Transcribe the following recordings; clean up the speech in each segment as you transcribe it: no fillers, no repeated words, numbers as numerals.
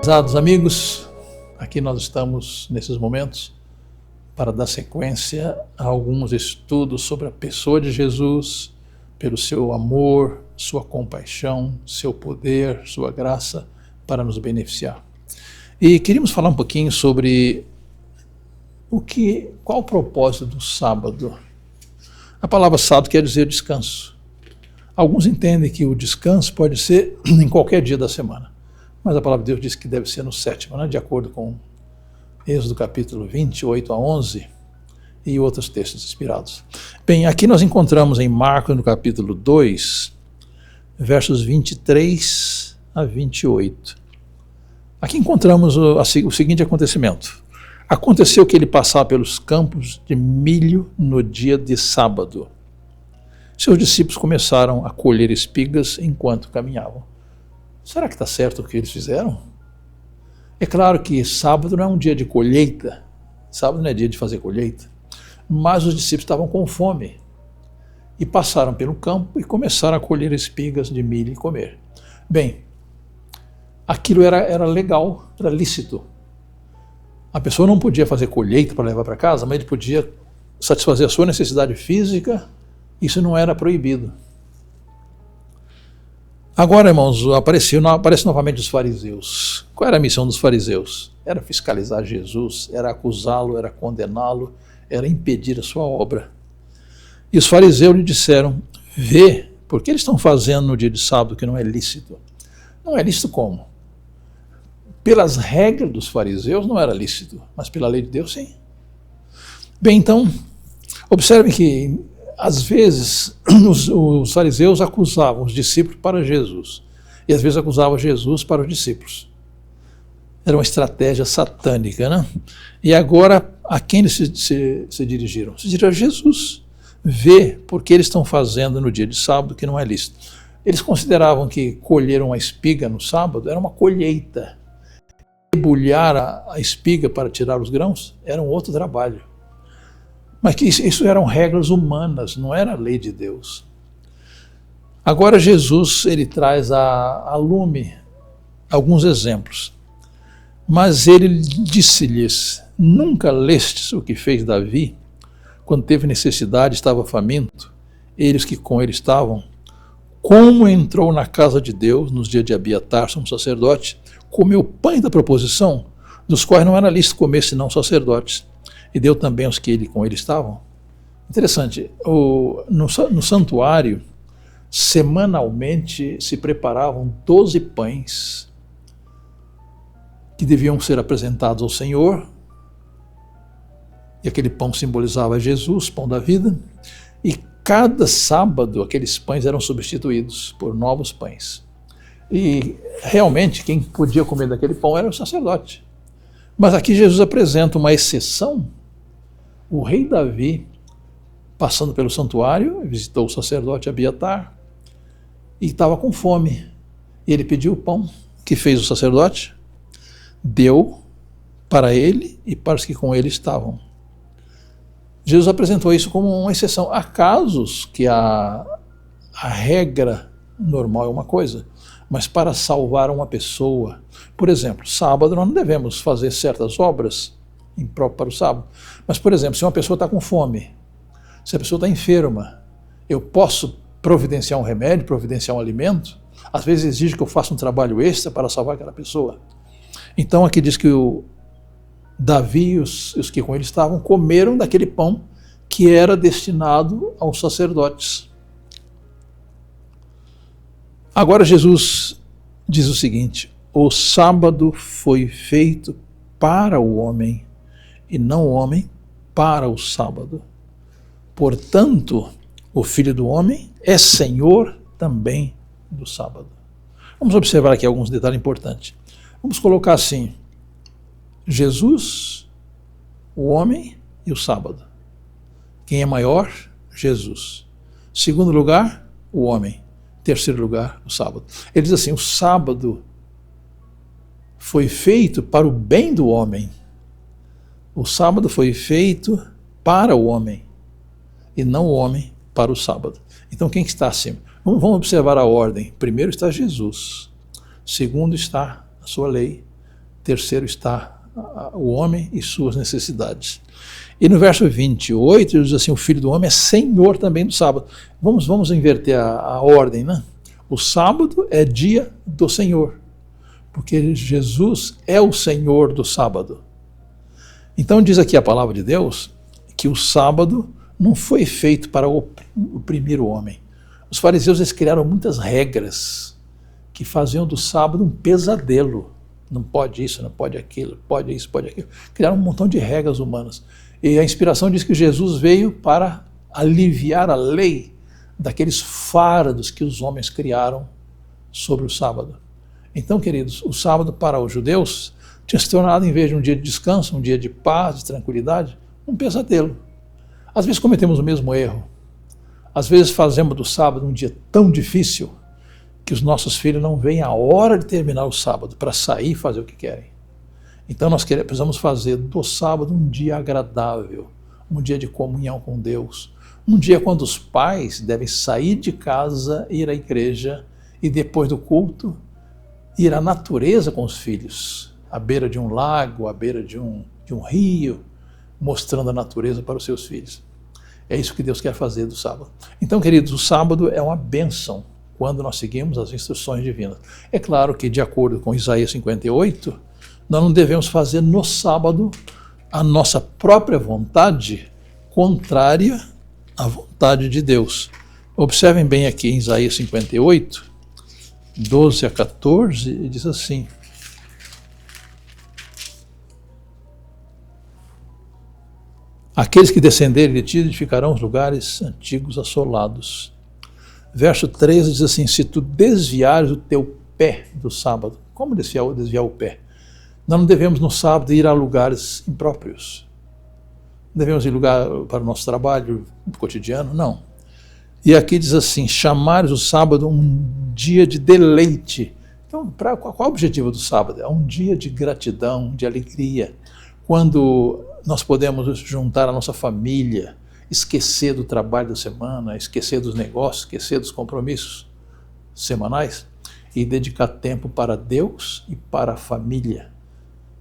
Prezados amigos, aqui nós estamos nesses momentos para dar sequência a alguns estudos sobre a pessoa de Jesus, pelo seu amor, sua compaixão, seu poder, sua graça para nos beneficiar. E queríamos falar um pouquinho sobre qual o propósito do sábado. A palavra sábado quer dizer descanso. Alguns entendem que o descanso pode ser em qualquer dia da semana, mas a palavra de Deus diz que deve ser no sétimo, né? De acordo com Êxodo capítulo 28 a 11 e outros textos inspirados. Bem, aqui nós encontramos em Marcos no capítulo 2, versos 23 a 28. Aqui encontramos o seguinte acontecimento. Aconteceu que ele passava pelos campos de milho no dia de sábado. Seus discípulos começaram a colher espigas enquanto caminhavam. Será que está certo o que eles fizeram? É claro que sábado não é um dia de colheita, sábado não é dia de fazer colheita, mas os discípulos estavam com fome e passaram pelo campo e começaram a colher espigas de milho e comer. Bem, aquilo era legal, era lícito. A pessoa não podia fazer colheita para levar para casa, mas ele podia satisfazer a sua necessidade física, isso não era proibido. Agora, irmãos, aparece novamente os fariseus. Qual era a missão dos fariseus? Era fiscalizar Jesus, era acusá-lo, era condená-lo, era impedir a sua obra. E os fariseus lhe disseram: vê, por que eles estão fazendo no dia de sábado que não é lícito? Não é lícito como? Pelas regras dos fariseus não era lícito, mas pela lei de Deus sim. Bem, então, observem que às vezes os fariseus acusavam os discípulos para Jesus e às vezes acusavam Jesus para os discípulos. Era uma estratégia satânica, né? E agora a quem eles se dirigiram? Se dirigiram a Jesus. Vê porque eles estão fazendo no dia de sábado que não é lícito. Eles consideravam que colher uma espiga no sábado era uma colheita. Debulhar a espiga para tirar os grãos era um outro trabalho. Mas que isso eram regras humanas, não era a lei de Deus. Agora Jesus ele traz a lume alguns exemplos. Mas ele disse-lhes: nunca lestes o que fez Davi, quando teve necessidade, estava faminto, eles que com ele estavam, como entrou na casa de Deus nos dias de Abiatar, sumo sacerdote, comeu pães da proposição, dos quais não era lícito comer senão sacerdotes, e deu também aos que com ele estavam. Interessante, no santuário, semanalmente se preparavam 12 pães que deviam ser apresentados ao Senhor, e aquele pão simbolizava Jesus, pão da vida, e cada sábado aqueles pães eram substituídos por novos pães. E realmente quem podia comer daquele pão era o sacerdote. Mas aqui Jesus apresenta uma exceção. O rei Davi, passando pelo santuário, visitou o sacerdote Abiatar e estava com fome. E ele pediu o pão. Que fez o sacerdote? Deu para ele e para os que com ele estavam. Jesus apresentou isso como uma exceção. Há casos que a regra normal é uma coisa, mas para salvar uma pessoa, por exemplo, sábado nós não devemos fazer certas obras impróprias para o sábado, mas, por exemplo, se uma pessoa está com fome, se a pessoa está enferma, eu posso providenciar um remédio, providenciar um alimento? Às vezes exige que eu faça um trabalho extra para salvar aquela pessoa. Então aqui diz que o Davi e os que com ele estavam comeram daquele pão que era destinado aos sacerdotes. Agora Jesus diz o seguinte: o sábado foi feito para o homem e não o homem para o sábado. Portanto, o Filho do Homem é Senhor também do sábado. Vamos observar aqui alguns detalhes importantes. Vamos colocar assim: Jesus, o homem e o sábado. Quem é maior? Jesus. Segundo lugar, o homem. Terceiro lugar, o sábado. Ele diz assim: o sábado foi feito para o bem do homem. O sábado foi feito para o homem e não o homem para o sábado. Então quem que está acima? Vamos observar a ordem. Primeiro está Jesus. Segundo está a sua lei. terceiro está o homem e suas necessidades. E no verso 28, ele diz assim, o Filho do Homem é Senhor também do sábado. Vamos inverter a ordem, né? O sábado é dia do Senhor, porque Jesus é o Senhor do sábado. Então diz aqui a palavra de Deus que o sábado não foi feito para oprimir o homem. Os fariseus eles criaram muitas regras que faziam do sábado um pesadelo. Não pode isso, não pode aquilo, pode isso, pode aquilo. Criaram um montão de regras humanas. E a inspiração diz que Jesus veio para aliviar a lei daqueles fardos que os homens criaram sobre o sábado. Então, queridos, o sábado para os judeus tinha se tornado, em vez de um dia de descanso, um dia de paz, de tranquilidade, um pesadelo. Às vezes cometemos o mesmo erro. Às vezes fazemos do sábado um dia tão difícil que os nossos filhos não veem a hora de terminar o sábado para sair e fazer o que querem. Então nós precisamos fazer do sábado um dia agradável, um dia de comunhão com Deus, um dia quando os pais devem sair de casa, ir à igreja e depois do culto ir à natureza com os filhos, à beira de um lago, à beira de um rio, mostrando a natureza para os seus filhos. É isso que Deus quer fazer do sábado. Então, queridos, o sábado é uma bênção quando nós seguimos as instruções divinas. É claro que, de acordo com Isaías 58, nós não devemos fazer no sábado a nossa própria vontade contrária à vontade de Deus. Observem bem aqui em Isaías 58, 12 a 14, ele diz assim: aqueles que descenderem de ti edificarão os lugares antigos assolados. Verso 13 diz assim: se tu desviares o teu pé do sábado. Como desviar o pé? Nós não devemos no sábado ir a lugares impróprios. Não devemos ir lugar para o nosso trabalho cotidiano, não. E aqui diz assim: chamares o sábado um dia de deleite. Então, qual é o objetivo do sábado? É um dia de gratidão, de alegria, quando nós podemos juntar a nossa família, esquecer do trabalho da semana, esquecer dos negócios, esquecer dos compromissos semanais e dedicar tempo para Deus e para a família.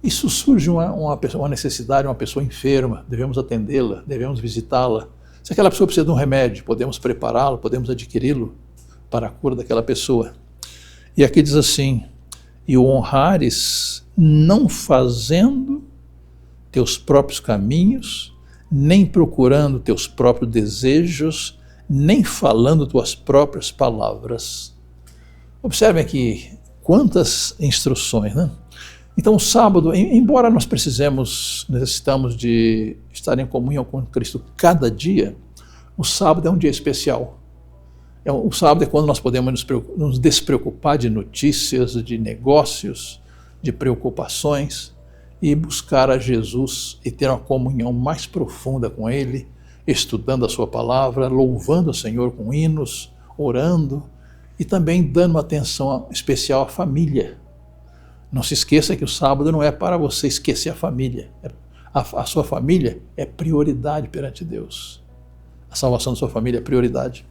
Isso surge uma necessidade, uma pessoa enferma, devemos atendê-la, devemos visitá-la. Se aquela pessoa precisa de um remédio, podemos prepará-lo, podemos adquiri-lo para a cura daquela pessoa. E aqui diz assim: e o honrares não fazendo teus próprios caminhos, nem procurando teus próprios desejos, nem falando tuas próprias palavras. Observem aqui quantas instruções, né? Então o sábado, embora nós necessitamos de estar em comunhão com Cristo cada dia, o sábado é um dia especial. O sábado é quando nós podemos nos despreocupar de notícias, de negócios, de preocupações e buscar a Jesus e ter uma comunhão mais profunda com Ele, estudando a sua palavra, louvando o Senhor com hinos, orando e também dando uma atenção especial à família. Não se esqueça que o sábado não é para você esquecer a família. A sua família é prioridade perante Deus. A salvação da sua família é prioridade.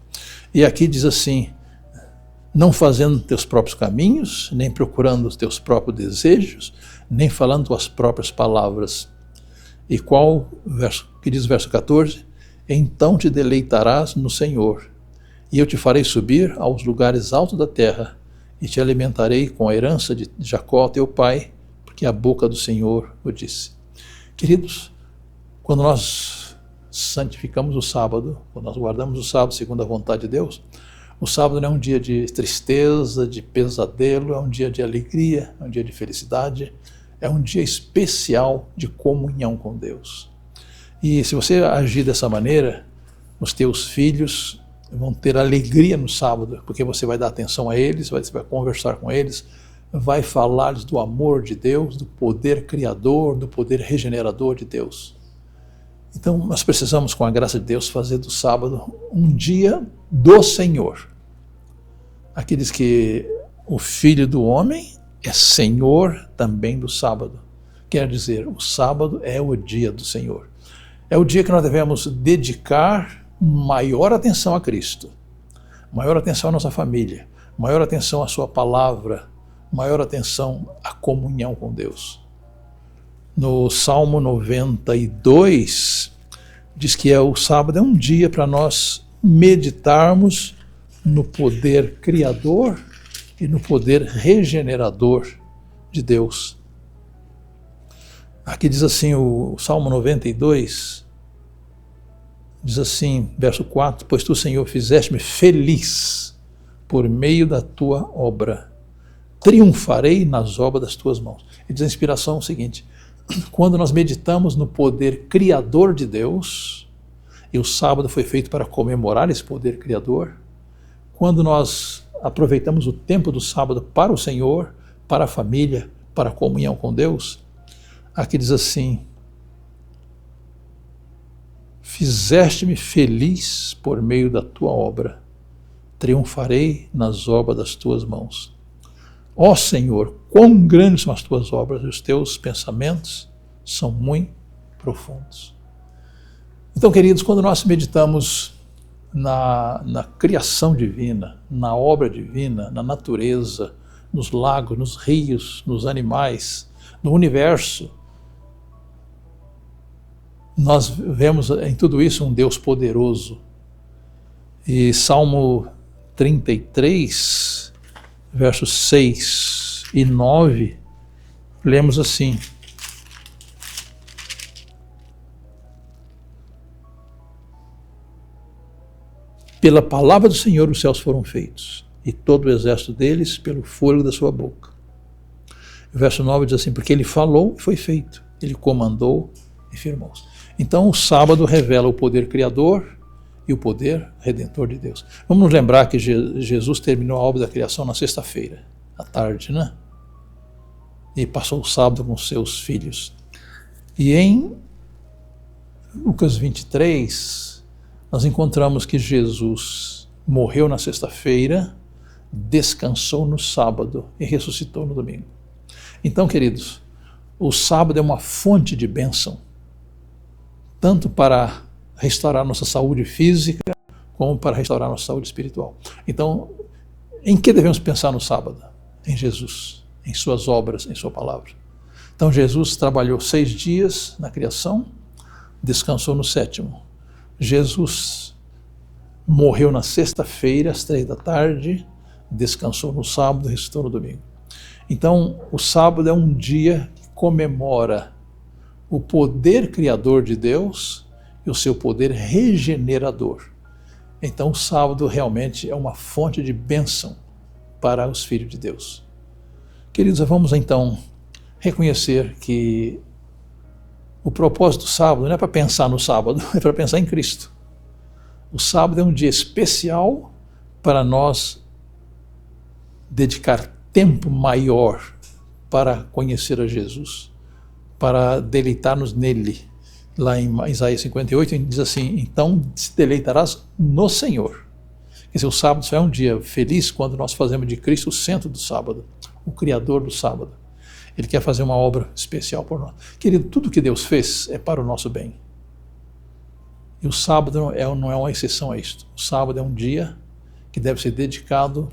E aqui diz assim: não fazendo teus próprios caminhos, nem procurando os teus próprios desejos, nem falando tuas próprias palavras. E qual verso? Que diz o verso 14: então te deleitarás no Senhor, e eu te farei subir aos lugares altos da terra, e te alimentarei com a herança de Jacó, teu pai, porque a boca do Senhor o disse. Queridos, quando nós santificamos o sábado, quando nós guardamos o sábado segundo a vontade de Deus, o sábado não é um dia de tristeza, de pesadelo, é um dia de alegria, é um dia de felicidade, é um dia especial de comunhão com Deus. E se você agir dessa maneira, os teus filhos vão ter alegria no sábado, porque você vai dar atenção a eles, você vai conversar com eles, vai falar-lhes do amor de Deus, do poder criador, do poder regenerador de Deus. Então nós precisamos, com a graça de Deus, fazer do sábado um dia do Senhor. Aqui diz que o Filho do Homem é Senhor também do sábado. Quer dizer, o sábado é o dia do Senhor. É o dia que nós devemos dedicar maior atenção a Cristo, maior atenção à nossa família, maior atenção à sua palavra, maior atenção à comunhão com Deus. No Salmo 92, diz que o sábado é um dia para nós meditarmos no poder criador e no poder regenerador de Deus. Aqui diz assim o Salmo 92, diz assim, verso 4, pois tu, Senhor, fizeste-me feliz por meio da tua obra. Triunfarei nas obras das tuas mãos. E diz a inspiração o seguinte, quando nós meditamos no poder criador de Deus, e o sábado foi feito para comemorar esse poder criador, quando nós aproveitamos o tempo do sábado para o Senhor, para a família, para a comunhão com Deus, aqui diz assim, fizeste-me feliz por meio da tua obra, triunfarei nas obras das tuas mãos. Ó Senhor, quão grandes são as tuas obras e os teus pensamentos são muito profundos. Então, queridos, quando nós meditamos na criação divina, na obra divina, na natureza, nos lagos, nos rios, nos animais, no universo, nós vemos em tudo isso um Deus poderoso. E Salmo 33, versos 6 e 9, lemos assim, pela palavra do Senhor os céus foram feitos, e todo o exército deles pelo fôlego da sua boca. O verso 9 diz assim, porque ele falou e foi feito, ele comandou e firmou-se. Então o sábado revela o poder criador e o poder redentor de Deus. Vamos nos lembrar que Jesus terminou a obra da criação na sexta-feira, à tarde, né? E passou o sábado com seus filhos. E em Lucas 23, nós encontramos que Jesus morreu na sexta-feira, descansou no sábado e ressuscitou no domingo. Então, queridos, o sábado é uma fonte de bênção, tanto para restaurar nossa saúde física, como para restaurar nossa saúde espiritual. Então, em que devemos pensar no sábado? Em Jesus, em suas obras, em sua palavra. Então, Jesus trabalhou 6 dias na criação, descansou no 7º. Jesus morreu na sexta-feira, às 3 da tarde, descansou no sábado e ressuscitou no domingo. Então, o sábado é um dia que comemora o poder criador de Deus e o seu poder regenerador. Então o sábado realmente é uma fonte de bênção para os filhos de Deus. Queridos, vamos então reconhecer que o propósito do sábado não é para pensar no sábado, é para pensar em Cristo. O sábado é um dia especial para nós dedicar tempo maior para conhecer a Jesus, para deleitar-nos nele. Lá em Isaías 58, ele diz assim, então se deleitarás no Senhor. Quer dizer, o sábado só é um dia feliz quando nós fazemos de Cristo o centro do sábado, o Criador do sábado. Ele quer fazer uma obra especial por nós. Querido, tudo que Deus fez é para o nosso bem. E o sábado não é uma exceção a isto. O sábado é um dia que deve ser dedicado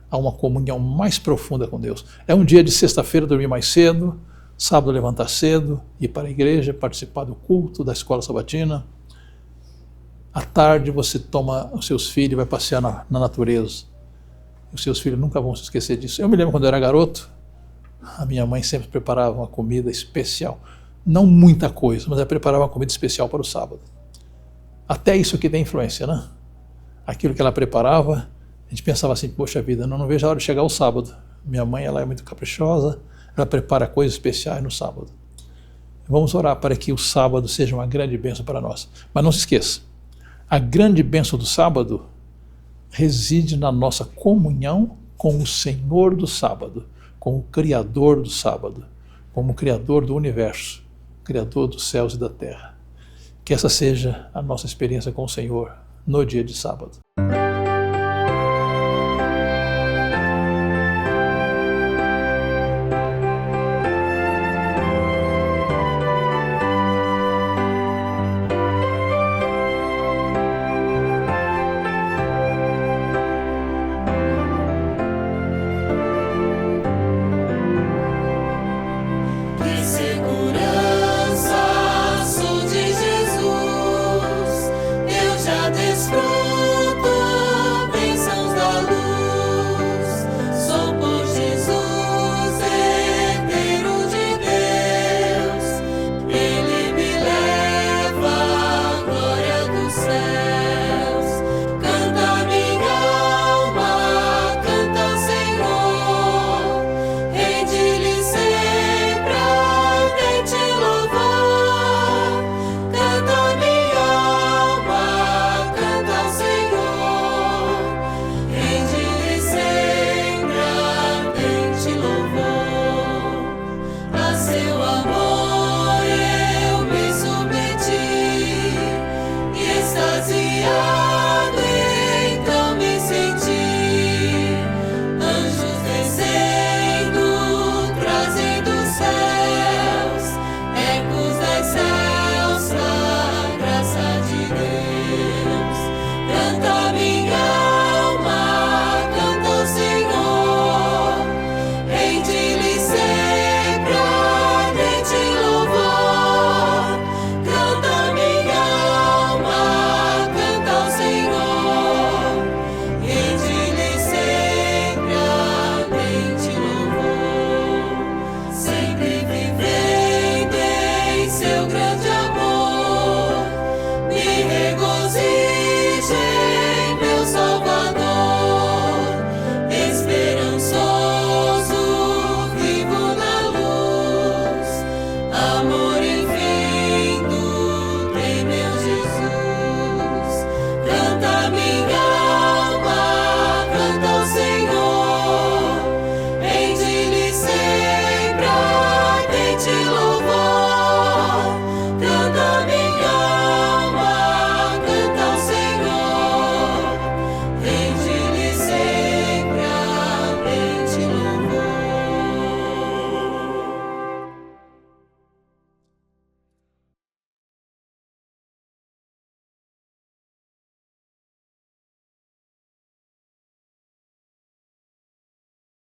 a uma comunhão mais profunda com Deus. É um dia de sexta-feira dormir mais cedo, sábado levantar cedo, ir para a igreja, participar do culto, da escola sabatina. À tarde você toma os seus filhos e vai passear na natureza. Os seus filhos nunca vão se esquecer disso. Eu me lembro quando eu era garoto, a minha mãe sempre preparava uma comida especial. Não muita coisa, mas ela preparava uma comida especial para o sábado. Até isso aqui tem influência, né? Aquilo que ela preparava, a gente pensava assim, poxa vida, não vejo a hora de chegar o sábado. Minha mãe, ela é muito caprichosa, ela prepara coisas especiais no sábado. Vamos orar para que o sábado seja uma grande bênção para nós. Mas não se esqueça, a grande bênção do sábado reside na nossa comunhão com o Senhor do sábado, com o Criador do sábado, como o Criador do universo, Criador dos céus e da terra. Que essa seja a nossa experiência com o Senhor no dia de sábado.